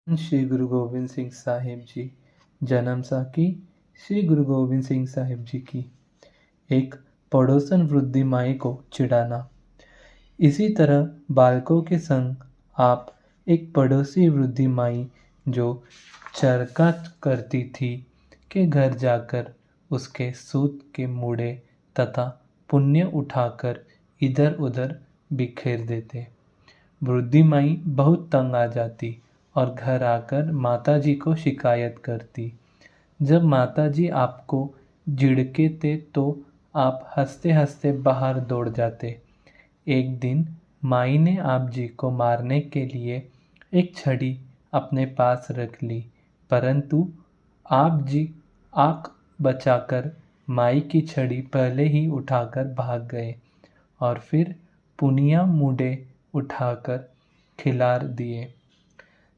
श्री गुरु गोविंद सिंह साहिब जी। जन्म साखी श्री गुरु गोविंद सिंह साहिब जी की। एक पड़ोसन वृद्धि माई को चिढ़ाना। इसी तरह बालकों के संग आप एक पड़ोसी वृद्धि माई जो चरखा करती थी के घर जाकर उसके सूत के मूड़े तथा पुण्य उठाकर इधर उधर बिखेर देते। वृद्धि माई बहुत तंग आ जाती और घर आकर माताजी को शिकायत करती। जब माताजी आपको झिड़कते तो आप हंसते हंसते बाहर दौड़ जाते। एक दिन माई ने आप जी को मारने के लिए एक छड़ी अपने पास रख ली, परंतु आप जी आँख बचाकर माई की छड़ी पहले ही उठाकर भाग गए और फिर पुनिया मुड़े उठाकर खिलार दिए।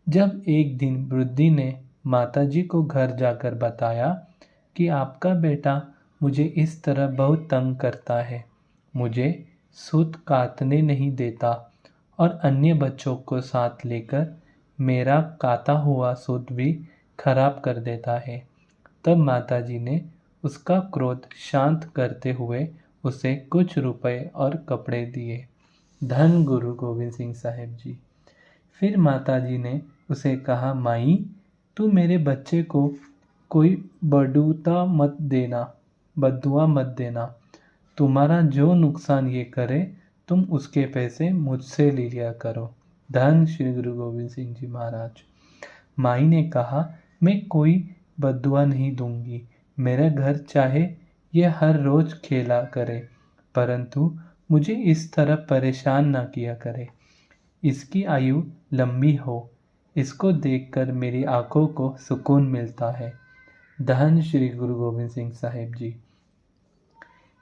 जब एक दिन वृद्धि ने माताजी को घर जाकर बताया कि आपका बेटा मुझे इस तरह बहुत तंग करता है, मुझे सूत काटने नहीं देता और अन्य बच्चों को साथ लेकर मेरा काता हुआ सूत भी खराब कर देता है, तब माताजी ने उसका क्रोध शांत करते हुए उसे कुछ रुपए और कपड़े दिए। धन गुरु गोविंद सिंह साहिब जी। फिर माताजी ने उसे कहा, माई तू मेरे बच्चे को कोई बदुआ मत देना। तुम्हारा जो नुकसान ये करे तुम उसके पैसे मुझसे ले लिया करो। धन श्री गुरु गोविंद सिंह जी महाराज। माई ने कहा, मैं कोई बदुआ नहीं दूंगी, मेरा घर चाहे ये हर रोज खेला करे, परंतु मुझे इस तरह परेशान ना किया करे। इसकी आयु लंबी हो, इसको देखकर मेरी आंखों को सुकून मिलता है। धन श्री गुरु गोविंद सिंह साहिब जी।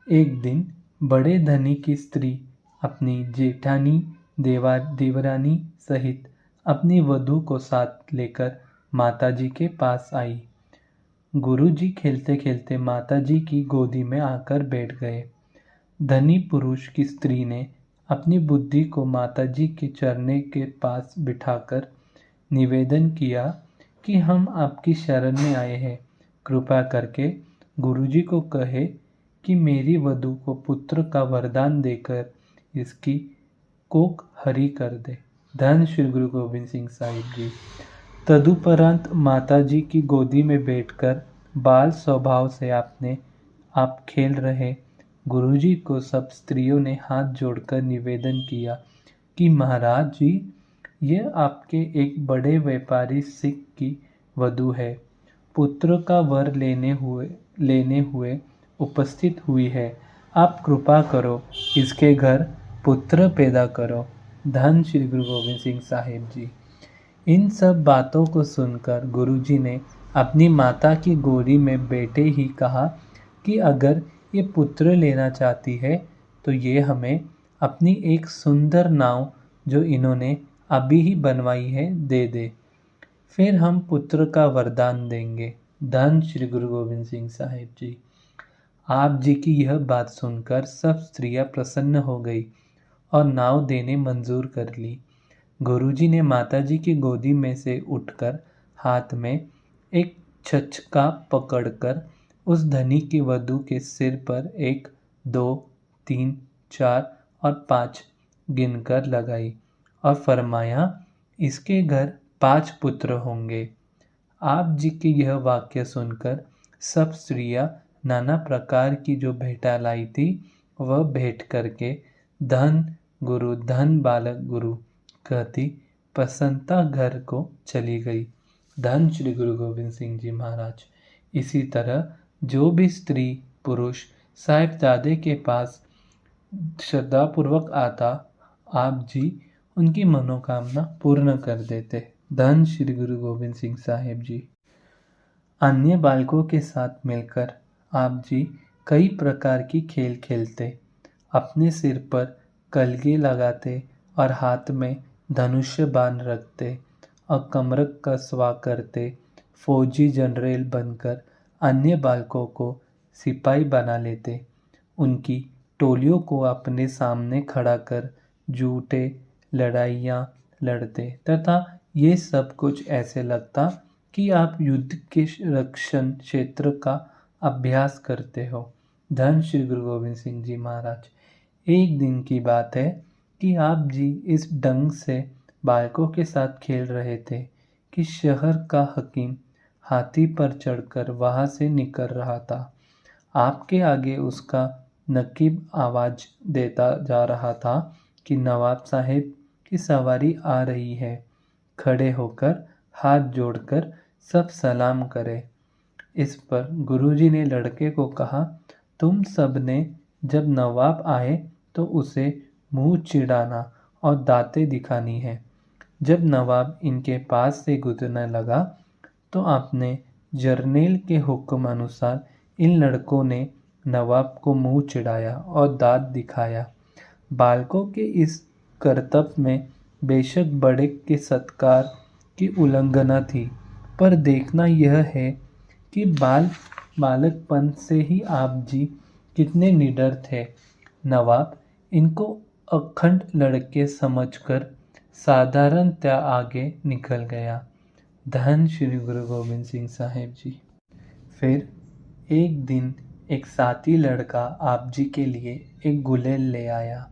एक दिन बड़े धनी की स्त्री अपनी जेठानी देवरानी सहित अपनी वधू को साथ लेकर माताजी के पास आई। गुरुजी खेलते खेलते माताजी की गोदी में आकर बैठ गए। धनी पुरुष की स्त्री ने अपनी बुद्धि को माताजी के चरने के पास बिठाकर निवेदन किया कि हम आपकी शरण में आए हैं, कृपा करके गुरुजी को कहे कि मेरी वधू को पुत्र का वरदान देकर इसकी कोख हरी कर दे। धन श्री गुरु गोविंद सिंह साहिब जी। तदुपरांत माताजी की गोदी में बैठकर बाल स्वभाव से आप खेल रहे गुरुजी को सब स्त्रियों ने हाथ जोड़कर निवेदन किया कि महाराज जी, ये आपके एक बड़े व्यापारी सिख की वधू है, पुत्र का वर लेने हुए उपस्थित हुई है। आप कृपा करो, इसके घर पुत्र पैदा करो। धन श्री गुरु गोविंद सिंह साहिब जी। इन सब बातों को सुनकर गुरुजी ने अपनी माता की गोदी में बैठे ही कहा कि अगर ये पुत्र लेना चाहती है तो ये हमें अपनी एक सुंदर नाव जो इन्होंने अभी ही बनवाई है दे दे, फिर हम पुत्र का वरदान देंगे। धन श्री गुरु गोविंद सिंह साहिब जी। आप जी की यह बात सुनकर सब स्त्रियां प्रसन्न हो गई और नाव देने मंजूर कर ली। गुरुजी ने माताजी की गोदी में से उठकर हाथ में एक छचका पकड़कर उस धनी की वधू के सिर पर 1, 2, 3, 4 और 5 गिनकर लगाई और फरमाया, इसके घर 5 पुत्र होंगे। आप जी की यह वाक्य सुनकर सब स्त्रियां नाना प्रकार की जो भेंटा लाई थी वह भेंट करके धन गुरु धन बालक गुरु कहती प्रसन्नता घर को चली गई। धन श्री गुरु गोविंद सिंह जी महाराज। इसी तरह जो भी स्त्री पुरुष साहिबजादे के पास श्रद्धापूर्वक आता, आप जी उनकी मनोकामना पूर्ण कर देते। धन श्री गुरु गोविंद सिंह साहिब जी। अन्य बालकों के साथ मिलकर आप जी कई प्रकार की खेल खेलते, अपने सिर पर कलगी लगाते और हाथ में धनुष्य बाण रखते और कमरक कसवा करते, फौजी जनरल बनकर अन्य बालकों को सिपाही बना लेते, उनकी टोलियों को अपने सामने खड़ा कर झूठे लड़ाइयाँ लड़ते तथा ये सब कुछ ऐसे लगता कि आप युद्ध के रक्षण क्षेत्र का अभ्यास करते हो। धन श्री गुरु गोविंद सिंह जी महाराज। एक दिन की बात है कि आप जी इस ढंग से बालकों के साथ खेल रहे थे कि शहर का हकीम हाथी पर चढ़कर वहां से निकल रहा था। आपके आगे उसका नकीब आवाज देता जा रहा था कि नवाब साहेब की सवारी आ रही है, खड़े होकर हाथ जोड़कर सब सलाम करें। इस पर गुरुजी ने लड़के को कहा, तुम सब ने जब नवाब आए तो उसे मुंह चिढ़ाना और दांतें दिखानी है। जब नवाब इनके पास से गुजरने लगा तो आपने जर्नेल के हुक्म अनुसार इन लड़कों ने नवाब को मुंह चिढ़ाया और दांत दिखाया। बालकों के इस करतब में बेशक बड़े के सत्कार की उल्लंघना थी, पर देखना यह है कि बालकपन से ही आप जी कितने निडर थे। नवाब इनको अखंड लड़के समझकर साधारणतया आगे निकल गया। धन श्री गुरु गोविंद सिंह साहेब जी। फिर एक दिन एक साथी लड़का आप जी के लिए एक गुलेल ले आया।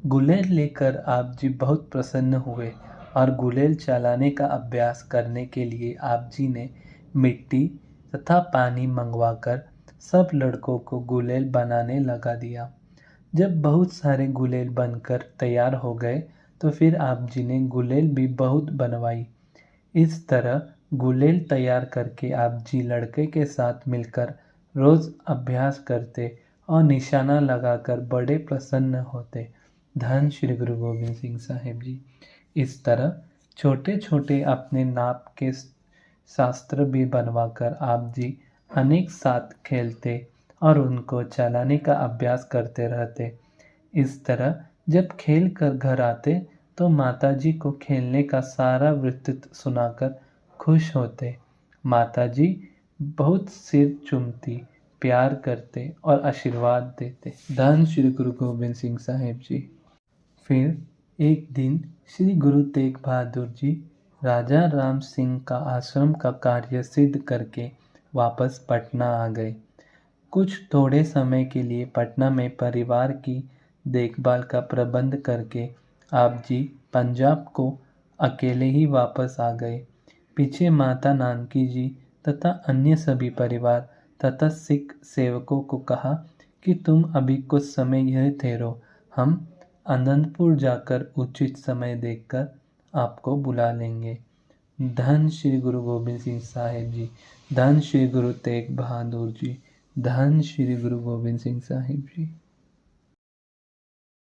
गुलेल लेकर आप जी बहुत प्रसन्न हुए और गुलेल चलाने का अभ्यास करने के लिए आप जी ने मिट्टी तथा पानी मंगवाकर सब लड़कों को गुलेल बनाने लगा दिया। जब बहुत सारे गुलेल बनकर तैयार हो गए तो फिर आप जी ने गुलेल भी बहुत बनवाई। इस तरह गुलेल तैयार करके आप जी लड़के के साथ मिलकर रोज अभ्यास करते और निशाना लगाकर बड़े प्रसन्न होते। धन श्री गुरु गोविंद सिंह साहेब जी। इस तरह छोटे छोटे अपने नाप के शास्त्र भी बनवाकर आप जी अनेक साथ खेलते और उनको चलाने का अभ्यास करते रहते। इस तरह जब खेल कर घर आते तो माताजी को खेलने का सारा वृत्तांत सुनाकर खुश होते। माताजी बहुत सिर चूमती, प्यार करते और आशीर्वाद देते। धन श्री गुरु गोविंद सिंह साहेब जी। फिर एक दिन श्री गुरु तेग बहादुर जी राजा राम सिंह का आश्रम का कार्य सिद्ध करके वापस पटना आ गए। कुछ थोड़े समय के लिए पटना में परिवार की देखभाल का प्रबंध करके आप जी पंजाब को अकेले ही वापस आ गए। पीछे माता नानकी जी तथा अन्य सभी परिवार तथा सिख सेवकों को कहा कि तुम अभी कुछ समय यह ठहरो, हम आनंदपुर जाकर उचित समय देखकर आपको बुला लेंगे। धन श्री गुरु गोविंद सिंह साहेब जी। धन श्री गुरु तेग बहादुर जी। धन श्री गुरु गोविंद सिंह साहिब जी।